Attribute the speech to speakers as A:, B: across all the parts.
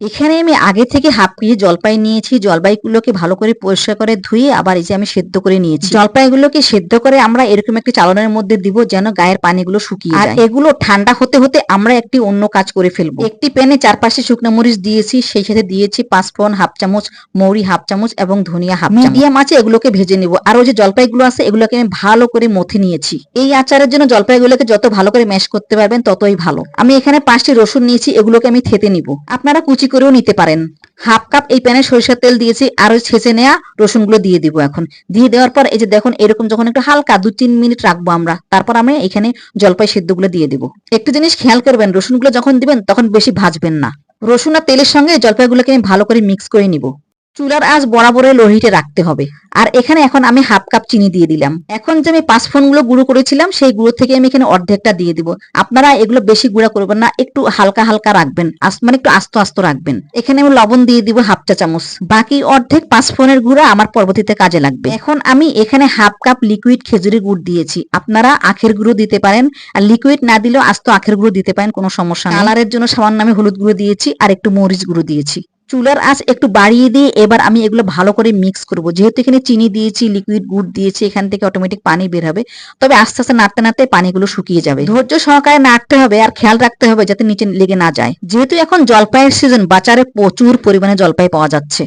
A: এখানে আমি আগে থেকে হাফ কেজি জলপাই নিয়েছি। জলপাইগুলোকে ভালো করে পরিষ্কার করে ধুয়ে আবার এই যে আমি সেদ্ধ করে নিয়েছি। জলপাইগুলোকে সেদ্ধ করে আমরা এরকম একটি চালনের মধ্যে দিব যেন গায়ের পানিগুলো শুকিয়ে যায়। আর এগুলো ঠান্ডা হতে হতে আমরা একটি অন্য কাজ করে ফেলবো। একটি প্যানে 4-5টি শুকনো মরিচ দিয়েছি, সেই সাথে দিয়েছি পাঁচফোড়ন হাফ চামচ, মৌরি হাফ চামচ এবং ধনিয়া হাফ চামচ। মিডিয়াম আছে এগুলোকে ভেজে নিব। আর ওই যে জলপাইগুলো আছে এগুলোকে আমি ভালো করে মথে নিয়েছি। এই আচারের জন্য জলপাইগুলোকে যত ভালো করে ম্যাশ করতে পারবেন ততই ভালো। আমি এখানে 5টি রসুন নিয়েছি, এগুলোকে আমি থেতে নিব। আপনারা কুচি করেও নিতে পারেন। হাফ কাপ এই প্যানে সরিষার তেল দিয়েছি আর ওই ছেঁচে নেওয়া রসুনগুলো দিয়ে দিব। এখন দিয়ে দেওয়ার পর এই যে দেখুন এরকম যখন একটু হালকা 2-3 মিনিট রাখবো আমরা, তারপর আমি এখানে জলপাই সিদ্ধগুলো দিয়ে দিব। একটু জিনিস খেয়াল করবেন, রসুনগুলো যখন দিবেন তখন বেশি ভাজবেন না। রসুন আর তেলের সঙ্গে জলপাইগুলোকে আমি ভালো করে মিক্স করে নিব। চুলার আঁচ বরাবরের লো হিটে রাখতে হবে। আর এখানে এখন আমি হাফ কাপ চিনি দিয়ে দিলাম। এখন যে আমি পাঁচফোড়ন গুলো গুঁড়ো করেছিলাম সেই গুঁড়ো থেকে আমি এখানে অর্ধেকটা দিয়ে দিব। আপনারা এগুলো বেশি গুঁড়া করবেন না, একটু হালকা হালকা রাখবেন, মানে একটু আস্ত আস্ত রাখবেন। এখানে আমি লবণ দিয়ে দিব হাফ চা চামচ। বাকি অর্ধেক পাঁচফোড়নের গুঁড়া আমার পরবর্তীতে কাজে লাগবে। এখন আমি এখানে হাফ কাপ লিকুইড খেজুরের গুড় দিয়েছি। আপনারা আখের গুঁড়ো দিতে পারেন, আর লিকুইড না দিলেও আস্ত আখের গুঁড়ো দিতে পারেন, কোনো সমস্যা নেই। কালারের জন্য সামান্য আমি হলুদ গুঁড়ো দিয়েছি আর একটু মরিচ গুঁড়ো দিয়েছি। চুলার আঁচ একটু বাড়িয়ে দিয়ে এবার আমি এগুলো ভালো করে মিক্স করব। যেহেতু এখানে চিনি দিয়েছি, লিকুইড গুড় দিয়েছি, এখান থেকে অটোমেটিক পানি বের হবে। তবে আস্তে আস্তে নাড়তে নাড়তে পানিগুলো শুকিয়ে যাবে। ধৈর্য সহকারে নাড়তে হবে আর খেয়াল রাখতে হবে যাতে নিচে লেগে না যায়। যেহেতু এখন জলপাইয়ের সিজন, বাজারে প্রচুর পরিমাণে জলপাই পাওয়া যাচ্ছে।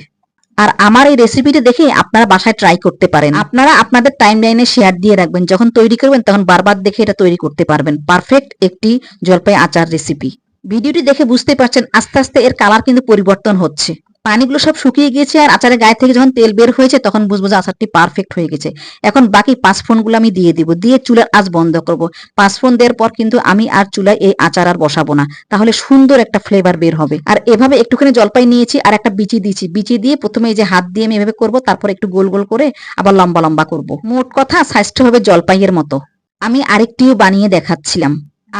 A: আর আমার এই রেসিপিটি দেখে আপনারা বাসায় ট্রাই করতে পারেন। আপনারা আপনাদের টাইম লাইনে শেয়ার দিয়ে রাখবেন, যখন তৈরি করবেন তখন বারবার দেখে এটা তৈরি করতে পারবেন। পারফেক্ট একটি জলপাই আচার রেসিপি। ভিডিওটি দেখে বুঝতে পারছেন আস্তে আস্তে এর কালার কিন্তু পরিবর্তন হচ্ছে। পানিগুলো সব শুকিয়ে গিয়েছে আর আচারের গায়ে থেকে যখন তেল বের হয়েছে তখন বুঝবো যে আচারটি পারফেক্ট হয়ে গেছে। এখন বাকি পাঁচফোড়নগুলো আমি দিয়ে দিব, দিয়ে চুলার আঁচ বন্ধ করব। পাঁচফোড়ন দেওয়ার পর কিন্তু আমি আর চুলায় এই আচার আর বসাবো না, তাহলে সুন্দর একটা ফ্লেভার বের হবে। আর এভাবে একটুখানি জলপাই নিয়েছি আর একটা বিচি দিয়েছি। বিচি দিয়ে প্রথমে এই যে হাত দিয়ে আমি এভাবে করবো, তারপর একটু গোল গোল করে আবার লম্বা লম্বা করব। মোট কথা সাইজটা হবে জলপাইয়ের মতো। আমি আরেকটিও বানিয়ে দেখাচ্ছিলাম।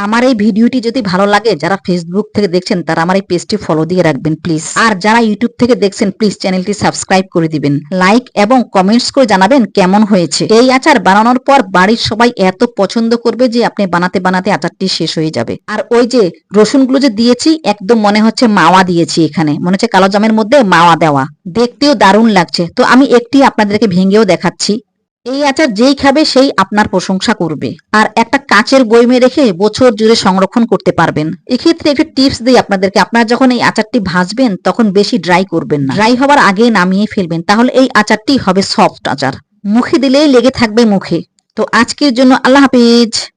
A: আমার এই ভিডিওটি যদি ভালো লাগে, যারা ফেসবুক থেকে দেখছেন তারা আমার এই পেজটি ফলো দিয়ে রাখবেন প্লিজ। আর যারা ইউটিউব থেকে দেখছেন প্লিজ চ্যানেলটি সাবস্ক্রাইব করে দিবেন। লাইক এবং কমেন্টস করে জানাবেন কেমন হয়েছে। এই আচার বানানোর পর বাড়ির সবাই এত পছন্দ করবে যে আপনি বানাতে বানাতে আচারটি শেষ হয়ে যাবে। আর ওই যে রসুনগুলো যে দিয়েছি একদম মনে হচ্ছে মাওয়া দিয়েছি, এখানে মনে হচ্ছে কালো জামের মধ্যে মাওয়া দেওয়া। দেখতেও দারুণ লাগছে। তো আমি একটি আপনাদেরকে ভেঙেও দেখাচ্ছি। এই আচার যেই খাবে সেই আপনার প্রশংসা করবে। আর একটা কাচের বয়মে রেখে বছর জুড়ে সংরক্ষণ করতে পারবেন। এক্ষেত্রে একটি টিপস দিই আপনাদেরকে, আপনারা যখন এই আচারটি ভাজবেন তখন বেশি ড্রাই করবেন না, ড্রাই হবার আগে নামিয়ে ফেলবেন, তাহলে এই আচারটি হবে সফট আচার, মুখে দিলেই লেগে থাকবে মুখে। তো আজকের জন্য আল্লাহ হাফিজ।